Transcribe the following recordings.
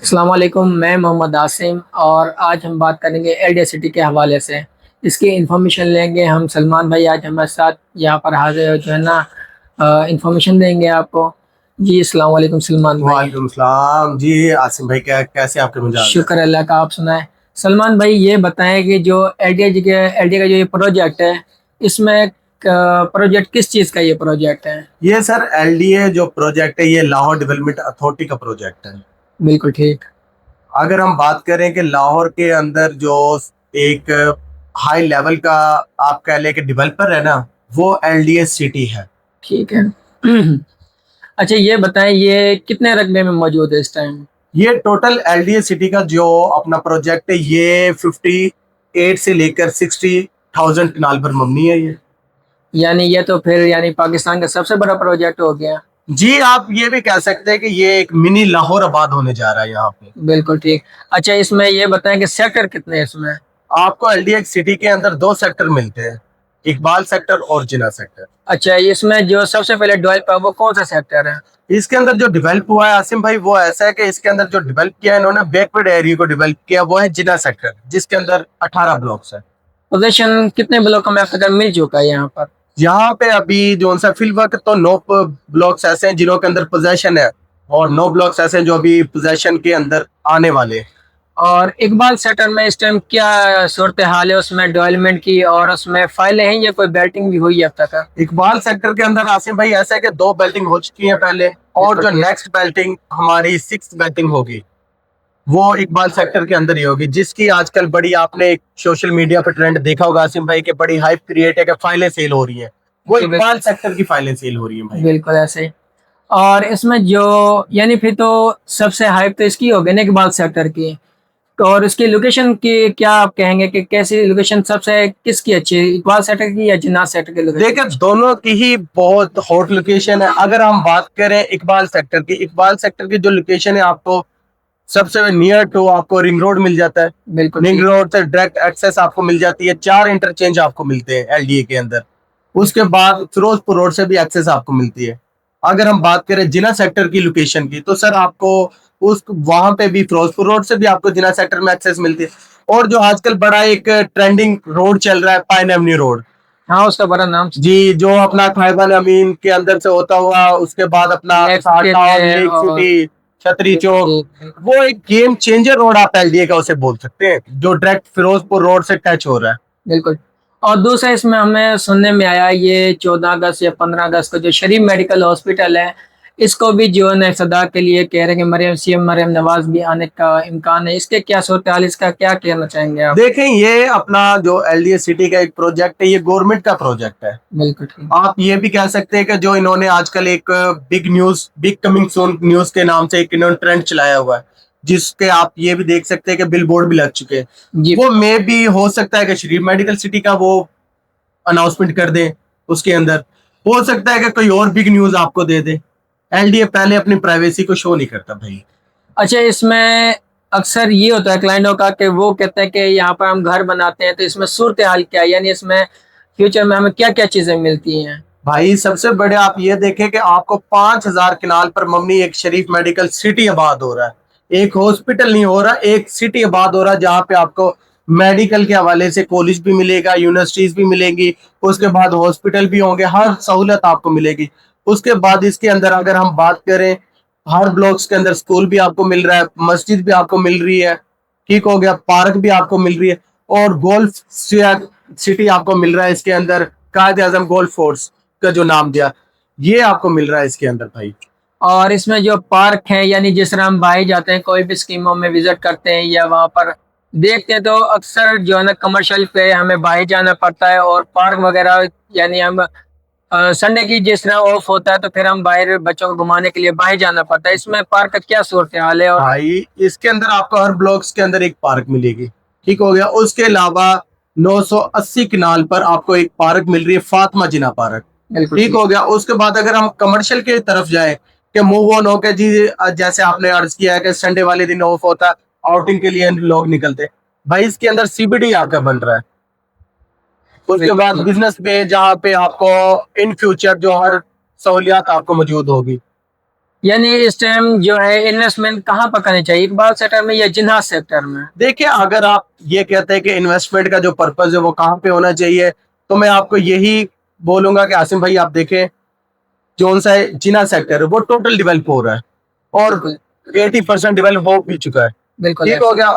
السلام علیکم، میں محمد عاصم اور آج ہم بات کریں گے ایل ڈی سٹی کے حوالے سے۔ اس کی انفارمیشن لیں گے ہم۔ سلمان بھائی آج ہمارے ساتھ یہاں پر حاضر جو ہے نا، انفارمیشن دیں گے آپ کو۔ جی السلام علیکم سلمان بھائی۔ وعلیکم السلام جی عاصم بھائی، کیسے آپ کے مزاج ہیں؟ شکر اللہ کا، آپ سنائیں۔ سلمان بھائی یہ بتائیں کہ جو ایل ڈی کا جو یہ پروجیکٹ ہے، اس میں پروجیکٹ کس چیز کا یہ پروجیکٹ ہے؟ یہ سر ایل ڈی اے جو پروجیکٹ ہے یہ لاہور ڈیولپمنٹ اتھارٹی کا پروجیکٹ ہے۔ بالکل ٹھیک۔ اگر ہم بات کریں کہ لاہور کے اندر جو ایک ہائی لیول کا آپ کہہ لیں کہ ڈیولپر ہے نا، وہ ایل ڈی اے سٹی ہے۔ ٹھیک ہے۔ اچھا یہ بتائیں یہ کتنے رقبے میں موجود ہے اس ٹائم؟ یہ total L D A city کا جو اپنا پروجیکٹ ہے یہ 58 سے لے کر 60,000 کنال پر مبنی ہے۔ یعنی یہ تو پھر یعنی پاکستان کا سب سے بڑا پروجیکٹ ہو گیا۔ جی آپ یہ بھی کہہ سکتے ہیں کہ یہ ایک منی لاہور آباد ہونے جا رہا ہے یہاں پہ۔ بالکل ٹھیک۔ اچھا اس میں یہ بتائیں کہ سیکٹر کتنے ہیں اس میں؟ آپ کو ایل ڈی ایک سٹی کے اندر 2 سیکٹر ملتے ہیں، اقبال سیکٹر اور جناح سیکٹر۔ اچھا اس میں جو سب سے پہلے ڈیولپ ہے وہ کون سا سیکٹر ہے؟ اس کے اندر جو ڈیولپ ہوا ہے عاصم بھائی وہ ایسا ہے کہ اس کے اندر جو ڈیولپ کیا ہے انہوں نے بیکورڈ ایریا کو ڈیولپ کیا، وہ ہے جناح سیکٹر، جس کے اندر 18 بلاکس ہے۔ پوزیشن کتنے بلاکوں میں اب تک مل چکا ہے یہاں پر؟ یہاں پہ ابھی جو سا فی الوقت تو 9 بلاکس ایسے ہیں جنہوں کے اندر پوزیشن ہے، اور 9 بلاکس ایسے ہیں جو ابھی پوزیشن کے اندر آنے والے ہیں۔ اور اقبال سیکٹر میں اس ٹائم کیا صورتحال ہے اس میں ڈیولپمنٹ کی، اور اس میں فائلیں ہیں یا کوئی بیلٹنگ بھی ہوئی ہے اب تک؟ اقبال سیکٹر کے اندر عاصم بھائی ایسا ہے کہ 2 بیلٹنگ ہو چکی ہیں پہلے، اور جو نیکسٹ بیلٹنگ ہماری 6 بیلٹنگ ہوگی وہ اقبال سیکٹر کے اندر ہی ہوگی، جس کی آج کل بڑی آپ نے سوشل میڈیا پہ ٹرینڈ دیکھا ہوگا عاصم بھائی کہ بڑی ہائپ کریٹ ہے کہ فائلیں سیل ہو رہی ہیں، وہ اقبال سیکٹر کی فائلیں سیل ہو رہی ہیں بھائی۔ بالکل ایسے ہی۔ اور اس میں جو یعنی پھر تو سب سے ہائپ تو اس کی ہوگی نا اقبال سیکٹر کی، اور اس کی لوکیشن کی کیا آپ کہیں گے کہ کیسی لوکیشن سب سے کس کی اچھی ہے، اقبال سیکٹر کی یا جناح سیکٹر کی لوکیشن؟ دیکھیں دونوں کی ہی بہت ہاٹ لوکیشن ہے۔ اگر ہم بات کریں اقبال سیکٹر کی، اقبال سیکٹر کی جو لوکیشن ہے آپ کو سب سے نیئر ٹو آپ کو رنگ روڈ مل جاتا ہے، بالکل رنگ روڈ سے ڈائریکٹ ایکسس آپ کو مل جاتی ہے، 4 انٹرچینج آپ کو ملتے ہیں ایل ڈی اے کے اندر۔ اس کے بعد فیروز پور روڈ سے بھی ایکسس آپ کو ملتی ہے۔ اگر ہم بات کریں جناح سیکٹر کی لوکیشن کی تو سر آپ کو وہاں پہ بھی فیروز پور روڈ سے بھی آپ کو جناح سیکٹر میں ایکسس ملتی ہے، اور جو آج کل بڑا ایک ٹرینڈنگ روڈ چل رہا ہے پائن ایونیو روڈ، ہاں اس کا بڑا نام جی جو اپنا خیبر امین کے اندر سے ہوتا ہوا اس کے بعد اپنا لیک سٹی چھتری چوک، وہ ایک گیم چینجر روڈ آپ ایل ڈی اے کا اسے بول سکتے ہیں، جو ڈائریکٹ فیروز پور روڈ سے ٹچ ہو رہا ہے۔ بالکل۔ اور دوسرا اس میں ہمیں سننے میں آیا یہ 14 اگست یا 15 اگست کو جو شریف میڈیکل ہاسپٹل ہے اس کو بھی جو ہے صدا کے لیے کہہ رہے ہیں کہ سی ایم مریم نواز بھی آنے کا امکان ہے، اس کے کیا صورتحال، اس کا کیا کہنا چاہیں گے آپ؟ دیکھیں یہ اپنا جو ایل ڈی اے سٹی کا ایک پروجیکٹ ہے، یہ گورنمنٹ کا پروجیکٹ ہے۔ بالکل آپ یہ بھی کہہ سکتے ہیں کہ جو انہوں نے آج کل ایک بگ کمنگ سون نیوز کے نام سے ایک انہوں نے ٹرینڈ چلایا ہوا ہے، جس کے آپ یہ بھی دیکھ سکتے ہیں کہ بل بورڈ بھی لگ چکے ہیں، وہ میں بھی ہو سکتا ہے کہ شریف میڈیکل سٹی کا وہ اناؤنسمنٹ کر دیں، اس کے اندر ہو سکتا ہے کہ کوئی اور بگ نیوز آپ کو دے دے۔ ایل ڈی اے پہلے اپنی پرائیویسی کو شو نہیں کرتا بھائی۔ اچھا اس میں اکثر یہ ہوتا ہے کلائنٹوں کا کہ وہ کہتے ہیں کہ یہاں پر ہم گھر بناتے ہیں تو اس میں صورتحال کیا ہے، یعنی اس میں فیوچر میں ہمیں کیا کیا چیزیں ملتی ہیں؟ بھائی سب سے بڑے آپ یہ دیکھیں کہ آپ کو 5,000 کنال پر مبنی ایک شریف میڈیکل سٹی آباد ہو رہا ہے، ایک ہاسپٹل نہیں ہو رہا، ایک سٹی آباد ہو رہا ہے جہاں پہ آپ کو میڈیکل کے حوالے سے کالج بھی ملے گا، یونیورسٹیز بھی ملیں گی، اس کے بعد ہاسپٹل بھی ہوں گے، ہر سہولت آپ کو ملے گی۔ اس کے بعد اس کے اندر اگر ہم بات کریں ہر بلاکس کے اندر اسکول بھی آپ کو مل رہا ہے، مسجد بھی آپ کو مل رہی ہے، ٹھیک ہو گیا، پارک بھی آپ کو مل رہی ہے، اور گولف سٹی آپ کو مل رہا ہے اس کے اندر، قائد اعظم گولف کورس کا جو نام دیا یہ آپ کو مل رہا ہے اس کے اندر بھائی۔ اور اس میں جو پارک ہیں یعنی جس طرح ہم باہر جاتے ہیں کوئی بھی اسکیموں میں وزٹ کرتے ہیں یا وہاں پر دیکھتے ہیں تو اکثر جو ہے نا کمرشل پہ ہمیں باہر جانا پڑتا ہے، اور پارک وغیرہ یعنی ہم سنڈے کی جس طرح آف ہوتا ہے تو پھر ہم باہر بچوں کو گھمانے کے لیے باہر جانا پڑتا ہے، اس میں پارک کا کیا صورتحال ہے؟ اور بھائی اس کے اندر آپ کو ہر بلاکس کے اندر ایک پارک ملے گی، ٹھیک ہو گیا۔ اس کے علاوہ 980 کنال پر آپ کو ایک پارک مل رہی ہے، فاطمہ جناح پارک، ٹھیک ہو گیا۔ اس کے بعد اگر ہم کمرشل کی طرف جائیں کہ موو آن ہو کے جی جیسے آپ نے عرض کیا ہے کہ سنڈے والے دن آف ہوتا ہے، آؤٹنگ کے لیے لوگ نکلتے، بھائی اس کے اندر سی بی ڈی آپ کا بن رہا ہے۔ اس کے بعد بزنس پہ جہاں پہ آپ کو ان فیوچر جو ہر سہولیات آپ کو موجود ہوگی۔ यानी इस टाइम जो है इन्वेस्टमेंट कहाँ पर करनी चाहिए, इकबाल सेक्टर में या जिन्हाज सेक्टर में? देखिए, अगर आप ये कहते हैं कि इन्वेस्टमेंट का जो पर्पज है वो कहाँ पे होना चाहिए, तो मैं आपको यही बोलूंगा कि आसिम भाई आप देखें, जो सा है जिना सेक्टर है वो टोटल डेवलप हो रहा है और बिल्कुल 80% डेवलप हो भी चुका है। बिल्कुल ठीक हो गया।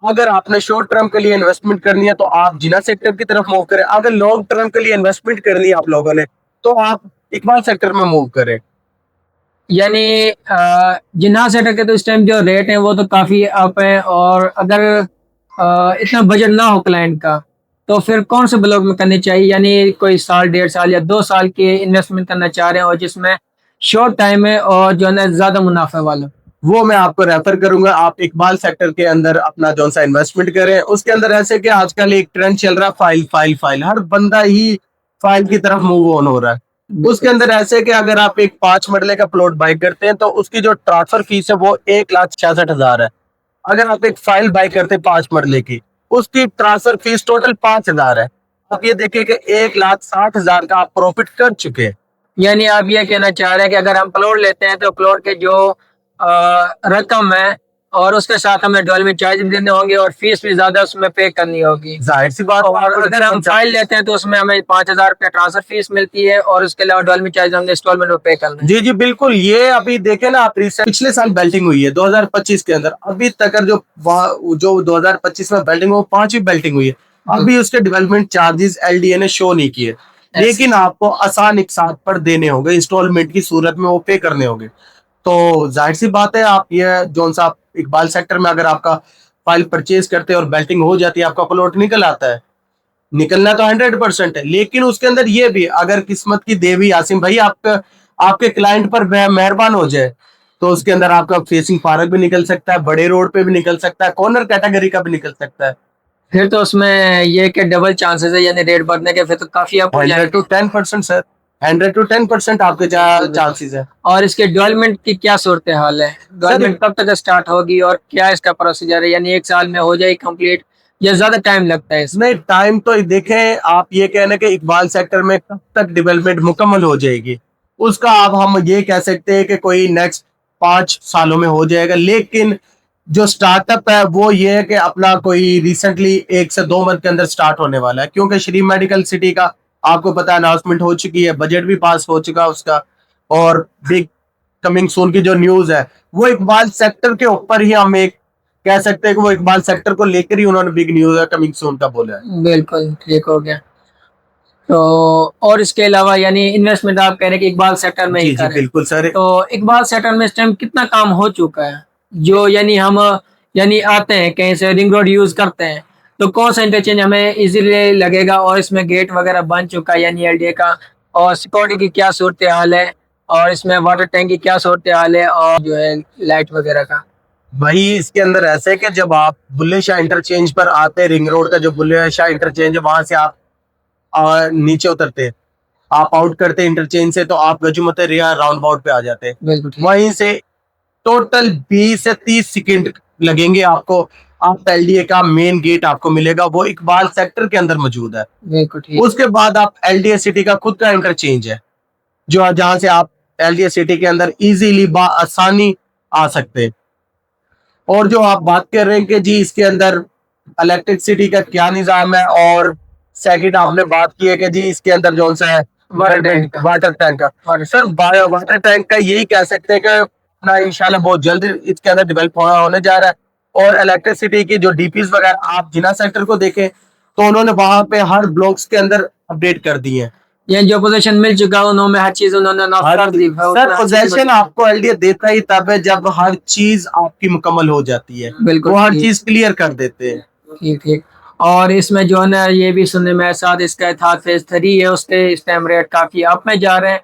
अगर आपने शॉर्ट टर्म के लिए इन्वेस्टमेंट करनी है तो आप जिना सेक्टर की तरफ मूव करें। अगर लॉन्ग टर्म के लिए इन्वेस्टमेंट करनी है आप लोगों ने तो आप इकबाल सेक्टर में मूव करें। यानी जिन्हाज सेक्टर के तो इस टाइम जो रेट है वो तो काफी अप है, और अगर इतना बजट ना हो क्लाइंट का तो फिर कौन से ब्लॉक में करनी चाहिए, यानी कोई साल 1.5 साल या 2 साल के इन्वेस्टमेंट करना चाह रहे हैं और जिसमें शॉर्ट टाइम है और जो है ना ज्यादा मुनाफे वाला? वो मैं आपको रेफर करूंगा, आप इकबाल सेक्टर के अंदर अपना जो सा इन्वेस्टमेंट करें। उसके अंदर ऐसे कि आजकल एक ट्रेंड चल रहा है फाइल फाइल फाइल, हर बंदा ही फाइल की तरफ मूव ऑन हो रहा है। उसके अंदर ऐसे कि अगर आप एक 5 मरले का प्लॉट बाय करते हैं तो उसकी जो ट्रांसफर फीस है वो 1,66,000 है। अगर आप एक फाइल बाय करते हैं 5 मरले की, उसकी ट्रांसफर फीस टोटल 5,000 है। आप ये देखिए कि 1,60,000 का आप प्रॉफिट कर चुके हैं। यानी आप ये कहना चाह रहे हैं कि अगर हम प्लॉट लेते हैं तो प्लॉट के जो रकम है और उसके साथ हमें डेवलपमेंट चार्ज भी देने होंगे और फीस भी ज्यादा उसमें पे करनी होगी। जाहिर सी बात है, और आपको अगर हम फाइल लेते हैं तो उसमें हमें 5,000 रुपया ट्रांसफर फीस मिलती है और उसके अलावा डेवलपमेंट चार्ज हमने इंस्टॉलमेंट में पे करना है। जी जी बिल्कुल। ये अभी देखे ना आप, पिछले साल बेल्टिंग हुई है 2025 के अंदर, अभी तक जो जो 2025 में बेल्टिंग वो 5वीं बेल्टिंग हुई है। अभी उसके डेवलपमेंट चार्जेस एलडीए ने शो नहीं किए, लेकिन आपको आसान एक साथ पर देने होंगे, इंस्टॉलमेंट की सूरत में वो पे करने होंगे। तो जाहिर सी बात है, आप ये जो सा आप इकबाल सेक्टर में अगर आपका फाइल परचेज करते हैं और बेल्टिंग हो जाती है, आपका प्लॉट निकल आता है, निकलना तो 100% है, लेकिन उसके अंदर ये भी अगर किस्मत की देवी आसिम भाई आपका आपके क्लाइंट पर मेहरबान हो जाए तो उसके अंदर आपका फेसिंग पार्क भी निकल सकता है, बड़े रोड पे भी निकल सकता है, कॉर्नर कैटेगरी का भी निकल सकता है। फिर तो उसमें ये कि डबल चांसेस है, यानी रेट बढ़ने के फिर तो काफी अप हो 100 to जाएंगे। 10% सर, 100 to 10% आपके चांसेस है। और इसके डेवलपमेंट की क्या सूरत हाल है, डेवलपमेंट कब तक स्टार्ट होगी और क्या इसका प्रोसीजर है, यानी 1 साल में हो जाएगी कंप्लीट या ज्यादा टाइम लगता है इसमें? नहीं, टाइम तो देखें, आप ये कहना कि इकबाल सेक्टर में कब तक डेवलपमेंट मुकम्मल हो जाएगी, उसका आप हम ये कह सकते हैं कि कोई नेक्स्ट 5 सालों में हो जाएगा। लेकिन जो स्टार्टअप है वो ये है कि अपना कोई रिसेंटली 1 से 2 मंथ के अंदर स्टार्ट होने वाला है, क्योंकि श्री मेडिकल सिटी का आपको पता है अनाउंसमेंट हो चुकी है, बजट भी पास हो चुका है उसका, और बिग कमिंग सून की जो न्यूज है वो इकबाल सेक्टर के ऊपर ही हम एक कह सकते हैं कि वो इकबाल सेक्टर को लेकर ही उन्होंने बिग न्यूज है कमिंग सून का बोला है। बिल्कुल ठीक हो गया। तो और इसके अलावा यानी इन्वेस्टमेंट आप कह रहे हैं कि इकबाल सेक्टर में ही जी जी करें, बिल्कुल सर। तो इकबाल सेक्टर में इस टाइम कितना काम हो चुका है, जो यानी हम यानी आते हैं कहीं से रिंग रोड यूज करते हैं तो कौन सा इंटरचेंज हमें इजीली लगेगा और इसमें गेट वगैरह बन चुका है यानी एलडीए का, और सिक्योरिटी की क्या सूरत हाल है, और इसमें वाटर टैंक की क्या सूरत हाल है, और जो है लाइट वगैरह का? वही इसके अंदर ऐसे है कि जब आप बुल्ले शाह इंटरचेंज पर आते हैं, रिंग रोड का जो बुल्ले शाह इंटरचेंज है वहां से आप नीचे उतरते हैं, आप आउट करते हैं इंटरचेंज से तो आप गजुमत रिया राउंड अबाउट पे आ जाते हैं। बिल्कुल ठीक। वहीं से टोटल 20 से 30 सेकंड लगेंगे आपको, आप एलडीए का मेन गेट आपको मिलेगा, वो इकबाल सेक्टर के अंदर मौजूद है। बिल्कुल ठीक। उसके बाद आप एलडीए सिटी का खुद का इंटरचेंज है, जो जहां से आप एलडीए सिटी के अंदर इजीली आसानी आ सकते हैं। और जो आप बात कर रहे हैं कि जी इसके अंदर इलेक्ट्रिसिटी का क्या निजाम है, और सेकंड आपने बात की है कि जी इसके अंदर जो सा है वाटर टैंक का, सर वाटर टैंक का यही कह सकते हैं कि अपना इंशाल्लाह बहुत जल्द इसके अंदर डेवलप होने जा रहा है। और इलेक्ट्रिसिटी की जो डीपीज वगैरह आप जिना सेक्टर को देखें तो उन्होंने वहां पे हर ब्लॉक्स के अंदर अपडेट कर दी है। ये जो पोजीशन मिल चुका उन्होंने हर चीज उन्होंने नॉट कर दी। सर पोजेशन आपको एलडीए देता ही तब है जब हर चीज आपकी मुकम्मल हो जाती है, बिल्कुल वो हर ठीक। चीज क्लियर कर देते हैं। ठीक ठीक। और इसमें जो है ना ये भी सुनने में साथ इसका था फेज 3 है, उसके इस टाइम रेट काफी अप में जा रहे हैं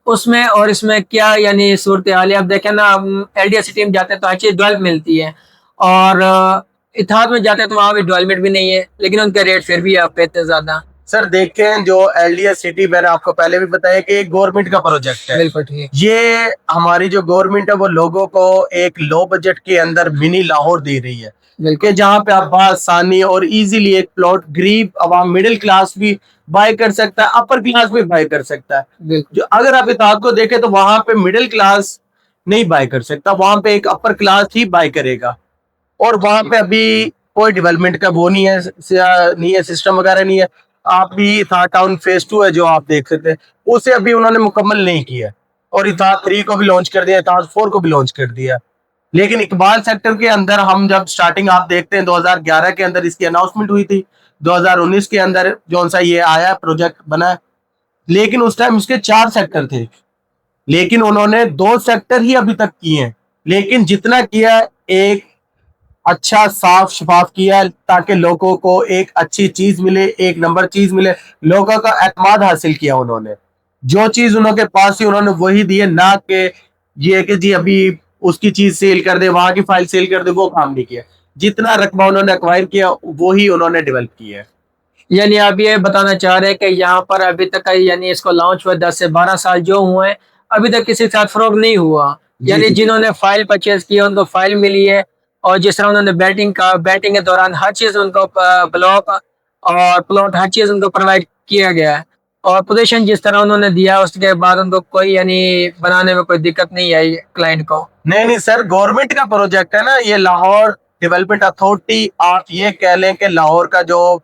उसमें, और इसमें क्या यानी सूरत हाल है? अब देखें ना, हम एलडीए सिटी में जाते हैं तो हर चीज डेवलप मिलती है, और इत्तेहाद में जाते हैं तो वहाँ भी डेवलपमेंट भी नहीं है, लेकिन उनके रेट फिर भी अप है इतने ज्यादा। सर देखें, जो एलडीए सिटी मैंने आपको पहले भी बताया कि एक गवर्नमेंट का प्रोजेक्ट है। बिल्कुल ठीक। ये हमारी जो गवर्नमेंट है वो लोगों को एक लो बजट के अंदर मिनी लाहौर दे रही है, कि जहाँ पे आप आसानी और इजीली एक प्लॉट गरीब अवाम मिडिल क्लास भी बाय कर सकता है, अपर क्लास भी बाय कर सकता है। जो अगर आप इत्तेहाद को देखें तो वहां पे मिडिल क्लास नहीं बाय कर सकता, वहां पे एक अपर क्लास ही बाय करेगा। और वहां पे अभी कोई डेवलपमेंट का वो नहीं है, नहीं है, सिस्टम वगैरह नहीं है। आप भी था टाउन फेज 2 है जो आप देख सकते हैं, उसे अभी उन्होंने मुकम्मल नहीं किया। और इताद 3 को भी लॉन्च कर दिया, इताद 4 को भी लॉन्च कर दिया। लेकिन इकबाल सेक्टर के अंदर हम जब स्टार्टिंग आप देखते हैं 2011 के अंदर इसकी अनाउंसमेंट हुई थी, 2019 के अंदर जो सा ये आया प्रोजेक्ट बना, लेकिन उस टाइम उसके 4 सेक्टर थे, लेकिन उन्होंने 2 सेक्टर ही अभी तक किए हैं। लेकिन जितना किया एक अच्छा साफ शफाफ किया है, ताकि लोगों को एक अच्छी चीज मिले, एक नंबर चीज मिले, लोगों का एतमाद हासिल किया उन्होंने। जो चीज उन्होंने पास थी उन्होंने वही दी है, ना कि ये कि जी अभी उसकी चीज सेल कर दे, वहां की फाइल सेल कर दे, वो काम नहीं किया। जितना रकबा उन्होंने एक्वायर किया वो ही उन्होंने डेवलप किया है। यानी आप ये बताना चाह रहे हैं कि यहाँ पर अभी तक यानी इसको लॉन्च हुआ 10 से 12 साल जो हुए हैं, अभी तक किसी के साथ फ्रॉड नहीं हुआ। यानी जी जिन्होंने फाइल परचेज की उनको फाइल मिली है, और जिस तरह उन्होंने बैटिंग के दौरान हर चीज उनको ब्लॉक और प्लॉट हर चीज उनको प्रोवाइड किया गया है, और पोजीशन जिस तरह उन्होंने दिया उसके बाद उनको कोई यानी बनाने में कोई दिक्कत नहीं आई क्लाइंट को। नहीं सर, गवर्नमेंट का प्रोजेक्ट है ना ये, लाहौर डेवलपमेंट अथॉरिटी, आप ये कह लें कि लाहौर का जो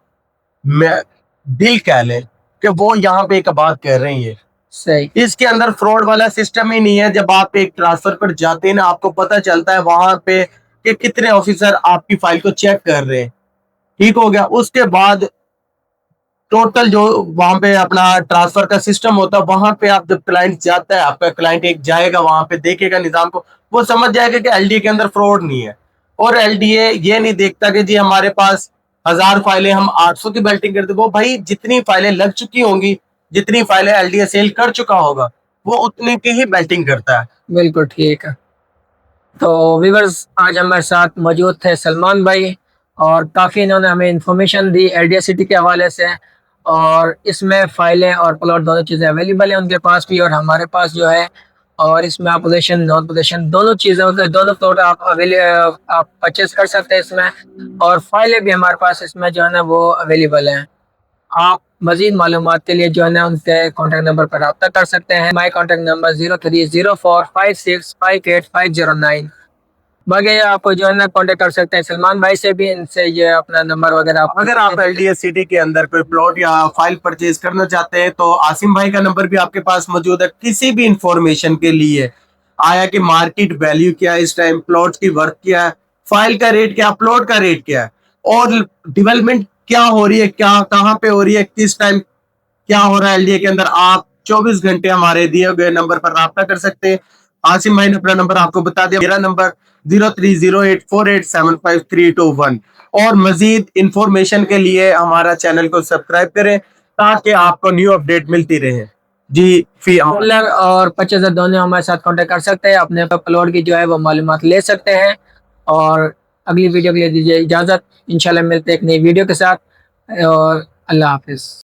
दिल कह लें कि वो यहाँ पे एक बात कर रही है। सही। इसके अंदर फ्रॉड वाला सिस्टम ही नहीं है। जब आप एक ट्रांसफर पर जाते हैं ना, आपको पता चलता है वहां पे कि कितने ऑफिसर आपकी फाइल को चेक कर रहे हैं। ठीक हो गया, उसके बाद टोटल जो वहां पे अपना ट्रांसफर का सिस्टम होता है, वहां पे आप जब क्लाइंट जाता है, आपका क्लाइंट एक जाएगा वहां पे देखेगा निजाम को, वो समझ जाएगा कि एलडीए के अंदर फ्रॉड नहीं है। और एलडीए ये नहीं देखता कि जी हमारे पास 1000 फाइलें हम 800 की बेल्टिंग करते, वो भाई जितनी फाइलें लग चुकी होंगी, जितनी फाइलें एलडीए सेल कर चुका होगा, वो उतने की ही बेल्टिंग करता है। बिल्कुल ठीक है। तो व्यूअर्स, आज हमारे साथ मौजूद थे सलमान भाई, और काफ़ी इन्होंने हमें इंफॉर्मेशन दी एलडीए सिटी के हवाले से, और इसमें फ़ाइलें और प्लॉट दोनों चीज़ें अवेलेबल हैं उनके पास भी और हमारे पास जो है। और इसमें आप पोजीशन नॉन पोजीशन दोनों चीज़ों के दोनों प्लॉट आप परचेज कर सकते हैं इसमें, और फाइलें भी हमारे पास इसमें जो है ना वो अवेलेबल हैं। आप मज़ीद मालूमात के लिए जो है ना उनके कॉन्टैक्ट नंबर पर रब्ता कर सकते हैं। माई कॉन्टैक्ट नंबर 0304565509। बाकी आप जो है ना कॉन्टैक्ट कर सकते हैं सलमान भाई से भी, इनसे ये अपना नंबर वगैरह अगर आप एलडीए सिटी के अंदर कोई प्लॉट या फाइल परचेज करना चाहते हैं तो आसिम भाई का नंबर भी आपके पास मौजूद है। किसी भी इंफॉर्मेशन के लिए आया कि मार्केट वैल्यू क्या है, इस टाइम प्लॉट की वर्थ क्या है, फाइल का रेट क्या, प्लॉट का रेट क्या है, और डेवलपमेंट क्या हो रही है, क्या कहाँ पे हो रही है, किस टाइम क्या हो रहा है एलडीए के अंदर, आप 24 घंटे हमारे दिए गए नंबर पर राब्ता कर सकते हैं। आसिम भाई ने अपना नंबर आपको बता दिया। मेरा नंबर 0308487531। और मजीद इंफॉर्मेशन के लिए हमारा चैनल को सब्सक्राइब करें ताकि आपको न्यू अपडेट मिलती रहे। जी सेलर और परचेजर दोनों हमारे साथ कांटेक्ट कर सकते हैं, अपने प्लॉट की जो है वो मालूमात ले सकते हैं। और अगली वीडियो के लिए दीजिए इजाज़त, इंशाल्लाह मिलते हैं एक नई वीडियो के साथ, और अल्लाह हाफिज़।